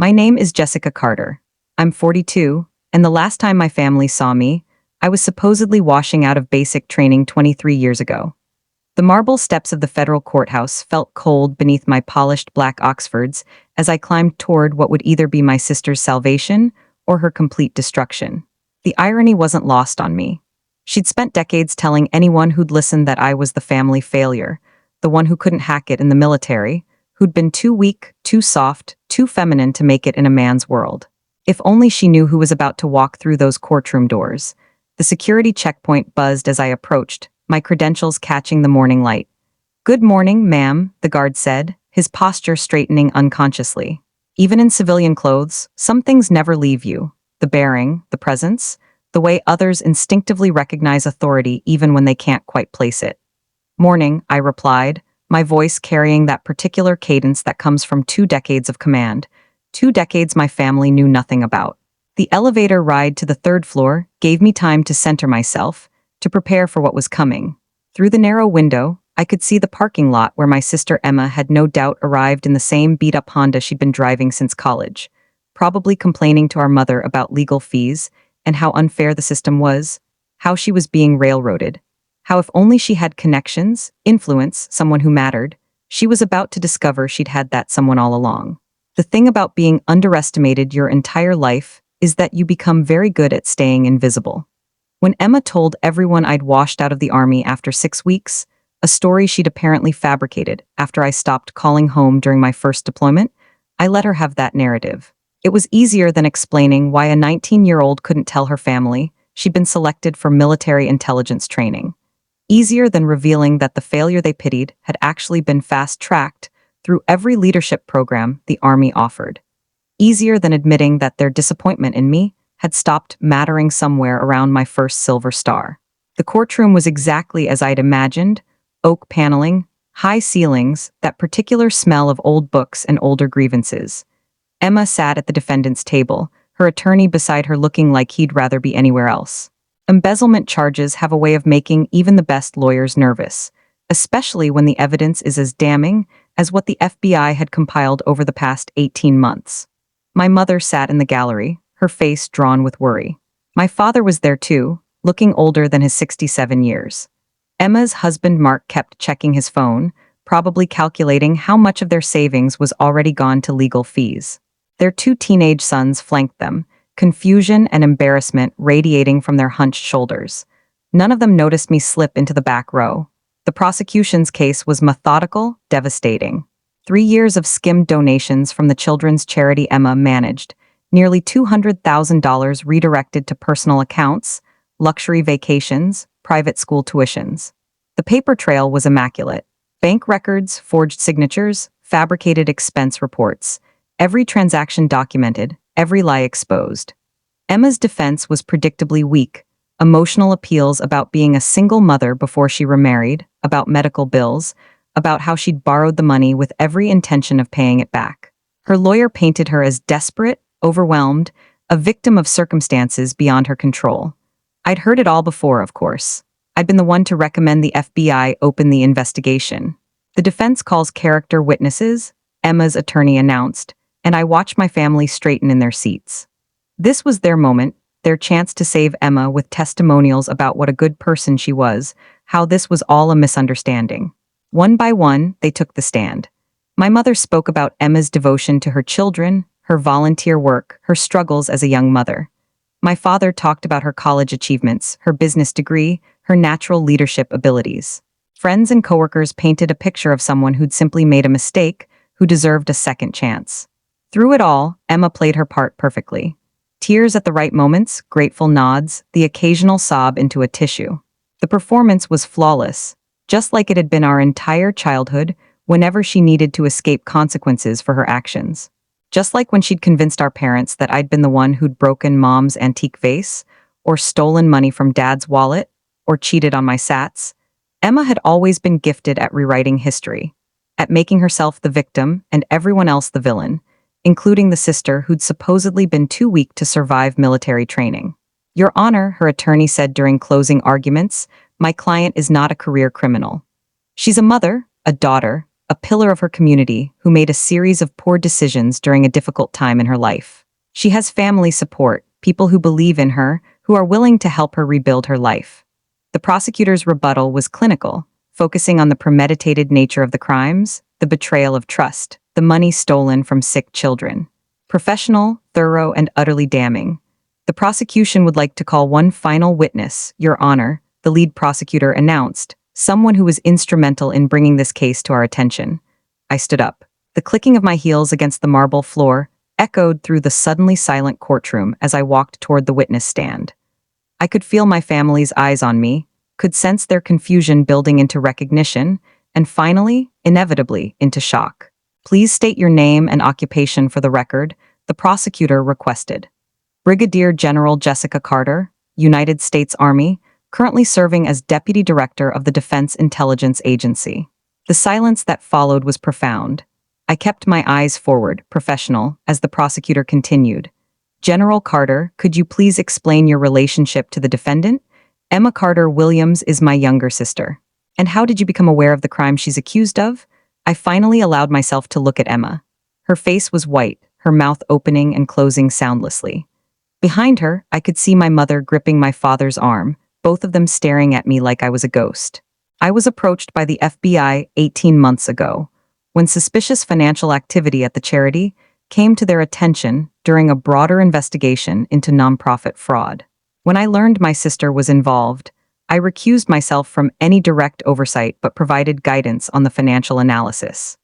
My name is Jessica Carter. I'm 42, and the last time my family saw me, I was supposedly washing out of basic training 23 years ago. The marble steps of the federal courthouse felt cold beneath my polished black Oxfords as I climbed toward what would either be my sister's salvation or her complete destruction. The irony wasn't lost on me. She'd spent decades telling anyone who'd listened that I was the family failure, the one who couldn't hack it in the military, who'd been too weak, too soft, too feminine to make it in a man's world. If only she knew who was about to walk through those courtroom doors. The security checkpoint buzzed as I approached, my credentials catching the morning light. "Good morning, ma'am," the guard said, his posture straightening unconsciously. Even in civilian clothes, some things never leave you. The bearing, the presence, the way others instinctively recognize authority even when they can't quite place it. "Morning," I replied, my voice carrying that particular cadence that comes from 2 decades of command, 2 decades my family knew nothing about. The elevator ride to the third floor gave me time to center myself, to prepare for what was coming. Through the narrow window, I could see the parking lot where my sister Emma had no doubt arrived in the same beat-up Honda she'd been driving since college, probably complaining to our mother about legal fees and how unfair the system was, how she was being railroaded, how if only she had connections, influence, someone who mattered, she was about to discover she'd had that someone all along. The thing about being underestimated your entire life is that you become very good at staying invisible. When Emma told everyone I'd washed out of the army after 6 weeks, a story she'd apparently fabricated after I stopped calling home during my first deployment, I let her have that narrative. It was easier than explaining why a 19-year-old couldn't tell her family she'd been selected for military intelligence training. Easier than revealing that the failure they pitied had actually been fast-tracked through every leadership program the Army offered. Easier than admitting that their disappointment in me had stopped mattering somewhere around my first silver star. The courtroom was exactly as I'd imagined: oak paneling, high ceilings, that particular smell of old books and older grievances. Emma sat at the defendant's table, her attorney beside her looking like he'd rather be anywhere else. Embezzlement charges have a way of making even the best lawyers nervous, especially when the evidence is as damning as what the FBI had compiled over the past 18 months. My mother sat in the gallery, her face drawn with worry. My father was there too, looking older than his 67 years. Emma's husband Mark kept checking his phone, probably calculating how much of their savings was already gone to legal fees. Their 2 teenage sons flanked them, confusion and embarrassment radiating from their hunched shoulders. None of them noticed me slip into the back row. The prosecution's case was methodical, devastating. 3 years of skimmed donations from the children's charity Emma managed, nearly $200,000 redirected to personal accounts, luxury vacations, private school tuitions. The paper trail was immaculate. Bank records, forged signatures, fabricated expense reports. Every transaction documented, every lie exposed. Emma's defense was predictably weak. Emotional appeals about being a single mother before she remarried, about medical bills, about how she'd borrowed the money with every intention of paying it back. Her lawyer painted her as desperate, overwhelmed, a victim of circumstances beyond her control. I'd heard it all before, of course. I'd been the one to recommend the FBI open the investigation. The defense calls character witnesses, Emma's attorney announced, and I watched my family straighten in their seats. This was their moment, their chance to save Emma with testimonials about what a good person she was, how this was all a misunderstanding. One by one, they took the stand. My mother spoke about Emma's devotion to her children, her volunteer work, her struggles as a young mother. My father talked about her college achievements, her business degree, her natural leadership abilities. Friends and coworkers painted a picture of someone who'd simply made a mistake, who deserved a second chance. Through it all, Emma played her part perfectly. Tears at the right moments, grateful nods, the occasional sob into a tissue. The performance was flawless, just like it had been our entire childhood whenever she needed to escape consequences for her actions. Just like when she'd convinced our parents that I'd been the one who'd broken mom's antique vase, or stolen money from dad's wallet, or cheated on my sats, Emma had always been gifted at rewriting history, at making herself the victim and everyone else the villain, including the sister who'd supposedly been too weak to survive military training. "Your Honor," her attorney said during closing arguments, "my client is not a career criminal. She's a mother, a daughter, a pillar of her community who made a series of poor decisions during a difficult time in her life. She has family support, people who believe in her, who are willing to help her rebuild her life. The prosecutor's rebuttal was clinical, focusing on the premeditated nature of the crimes, the betrayal of trust, the money stolen from sick children. Professional, thorough, and utterly damning. The prosecution would like to call one final witness, Your Honor, the lead prosecutor announced, someone who was instrumental in bringing this case to our attention. I stood up. The clicking of my heels against the marble floor echoed through the suddenly silent courtroom as I walked toward the witness stand. I could feel my family's eyes on me, could sense their confusion building into recognition, and finally, inevitably, into shock. Please state your name and occupation for the record, the prosecutor requested. Brigadier General Jessica Carter, United States Army, currently serving as Deputy Director of the Defense Intelligence Agency. The silence that followed was profound. I kept my eyes forward, professional, as the prosecutor continued. General Carter, could you please explain your relationship to the defendant? Emma Carter Williams is my younger sister. And how did you become aware of the crime she's accused of? I finally allowed myself to look at Emma. Her face was white, her mouth opening and closing soundlessly. Behind her, I could see my mother gripping my father's arm, both of them staring at me like I was a ghost. I was approached by the FBI 18 months ago, when suspicious financial activity at the charity came to their attention during a broader investigation into nonprofit fraud. When I learned my sister was involved, I recused myself from any direct oversight but provided guidance on the financial analysis.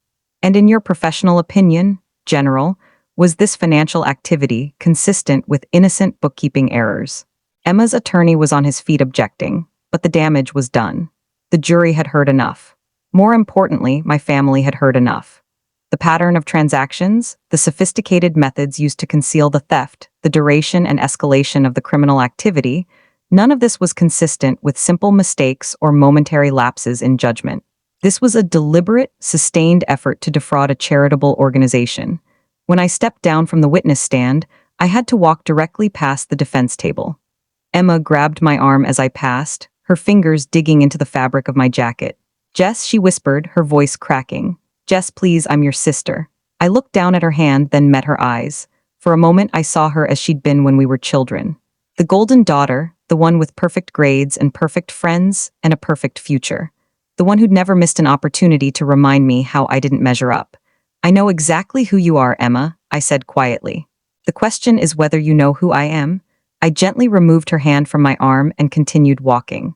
And in your professional opinion, General, was this financial activity consistent with innocent bookkeeping errors? Emma's attorney was on his feet objecting, but the damage was done. The jury had heard enough. More importantly, my family had heard enough. The pattern of transactions, the sophisticated methods used to conceal the theft, the duration and escalation of the criminal activity, none of this was consistent with simple mistakes or momentary lapses in judgment. This was a deliberate, sustained effort to defraud a charitable organization. When I stepped down from the witness stand, I had to walk directly past the defense table. Emma grabbed my arm as I passed, her fingers digging into the fabric of my jacket. Jess, she whispered, her voice cracking. Jess, please, I'm your sister. I looked down at her hand, then met her eyes. For a moment, I saw her as she'd been when we were children. The golden daughter, the one with perfect grades and perfect friends and a perfect future. The one who'd never missed an opportunity to remind me how I didn't measure up. I know exactly who you are, Emma, I said quietly. The question is whether you know who I am. I gently removed her hand from my arm and continued walking.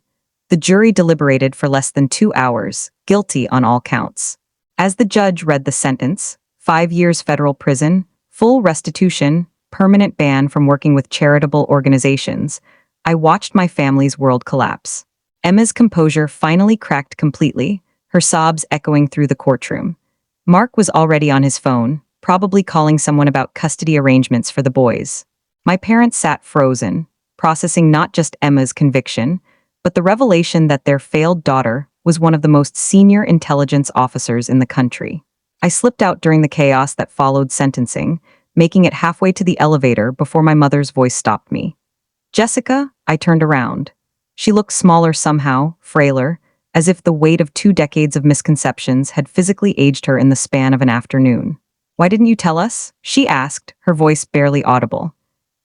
The jury deliberated for less than 2 hours, guilty on all counts. As the judge read the sentence, 5 years federal prison, full restitution, permanent ban from working with charitable organizations, I watched my family's world collapse. Emma's composure finally cracked completely, her sobs echoing through the courtroom. Mark was already on his phone, probably calling someone about custody arrangements for the boys. My parents sat frozen, processing not just Emma's conviction, but the revelation that their failed daughter was one of the most senior intelligence officers in the country. I slipped out during the chaos that followed sentencing, making it halfway to the elevator before my mother's voice stopped me. Jessica, I turned around. She looked smaller somehow, frailer, as if the weight of 2 decades of misconceptions had physically aged her in the span of an afternoon. Why didn't you tell us? She asked, her voice barely audible.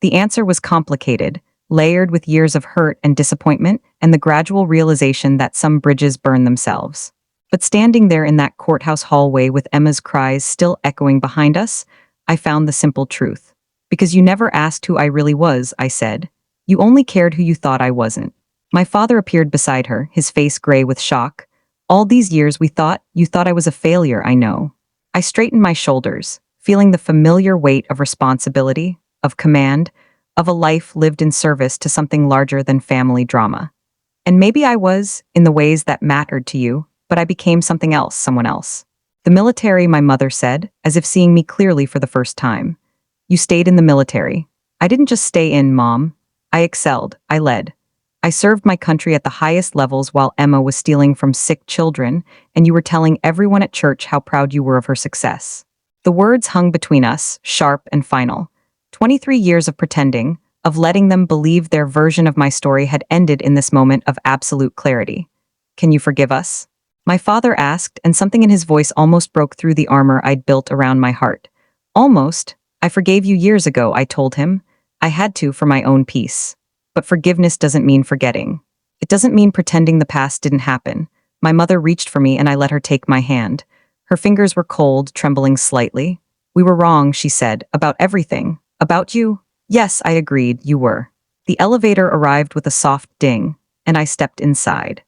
The answer was complicated, layered with years of hurt and disappointment and the gradual realization that some bridges burn themselves. But standing there in that courthouse hallway with Emma's cries still echoing behind us, I found the simple truth. Because you never asked who I really was, I said. You only cared who you thought I wasn't. My father appeared beside her, his face gray with shock. All these years you thought I was a failure, I know. I straightened my shoulders, feeling the familiar weight of responsibility, of command, of a life lived in service to something larger than family drama. And maybe I was, in the ways that mattered to you, but I became something else, someone else. The military, my mother said, as if seeing me clearly for the first time. You stayed in the military. I didn't just stay in, Mom. I excelled, I led. I served my country at the highest levels while Emma was stealing from sick children, and you were telling everyone at church how proud you were of her success. The words hung between us, sharp and final. 23 years of pretending, of letting them believe their version of my story had ended in this moment of absolute clarity. Can you forgive us? My father asked, and something in his voice almost broke through the armor I'd built around my heart. Almost. I forgave you years ago, I told him. I had to for my own peace. But forgiveness doesn't mean forgetting. It doesn't mean pretending the past didn't happen. My mother reached for me and I let her take my hand. Her fingers were cold, trembling slightly. We were wrong, she said, about everything. About you? Yes, I agreed, you were. The elevator arrived with a soft ding, and I stepped inside.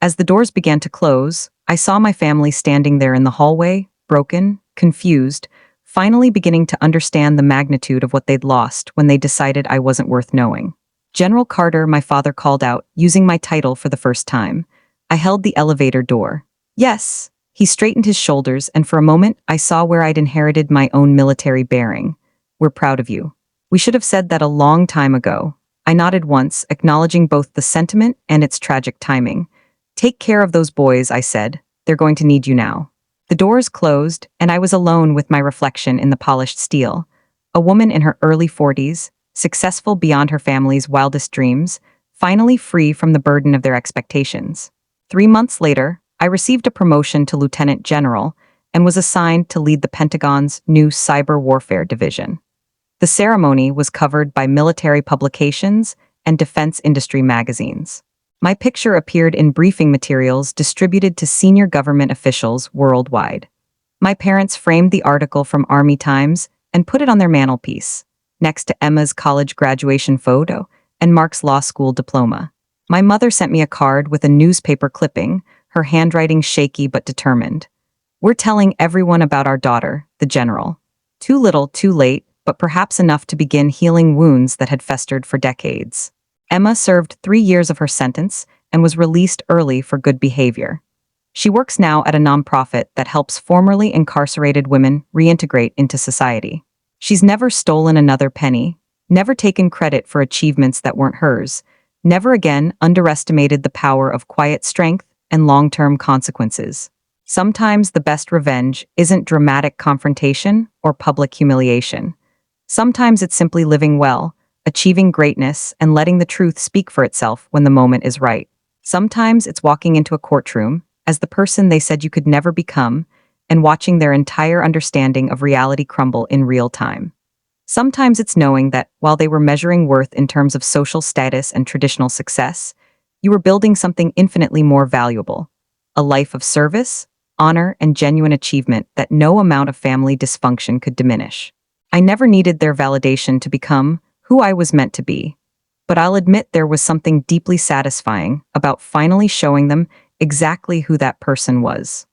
As the doors began to close, I saw my family standing there in the hallway, broken, confused, finally beginning to understand the magnitude of what they'd lost when they decided I wasn't worth knowing. General Carter, my father called out, using my title for the first time. I held the elevator door. Yes. He straightened his shoulders, and for a moment, I saw where I'd inherited my own military bearing. We're proud of you. We should have said that a long time ago. I nodded once, acknowledging both the sentiment and its tragic timing. Take care of those boys, I said. They're going to need you now. The doors closed, and I was alone with my reflection in the polished steel. A woman in her early 40s, successful beyond her family's wildest dreams, finally free from the burden of their expectations. 3 months later, I received a promotion to Lieutenant General and was assigned to lead the Pentagon's new Cyber Warfare Division. The ceremony was covered by military publications and defense industry magazines. My picture appeared in briefing materials distributed to senior government officials worldwide. My parents framed the article from Army Times and put it on their mantelpiece, next to Emma's college graduation photo and Mark's law school diploma. My mother sent me a card with a newspaper clipping, her handwriting shaky but determined. We're telling everyone about our daughter, the general. Too little, too late, but perhaps enough to begin healing wounds that had festered for decades. Emma served 3 years of her sentence and was released early for good behavior. She works now at a nonprofit that helps formerly incarcerated women reintegrate into society. She's never stolen another penny, never taken credit for achievements that weren't hers, never again underestimated the power of quiet strength and long-term consequences. Sometimes the best revenge isn't dramatic confrontation or public humiliation. Sometimes it's simply living well, achieving greatness, and letting the truth speak for itself when the moment is right. Sometimes it's walking into a courtroom as the person they said you could never become and watching their entire understanding of reality crumble in real time. Sometimes it's knowing that while they were measuring worth in terms of social status and traditional success, you were building something infinitely more valuable, a life of service, honor, and genuine achievement that no amount of family dysfunction could diminish. I never needed their validation to become who I was meant to be, but I'll admit there was something deeply satisfying about finally showing them exactly who that person was.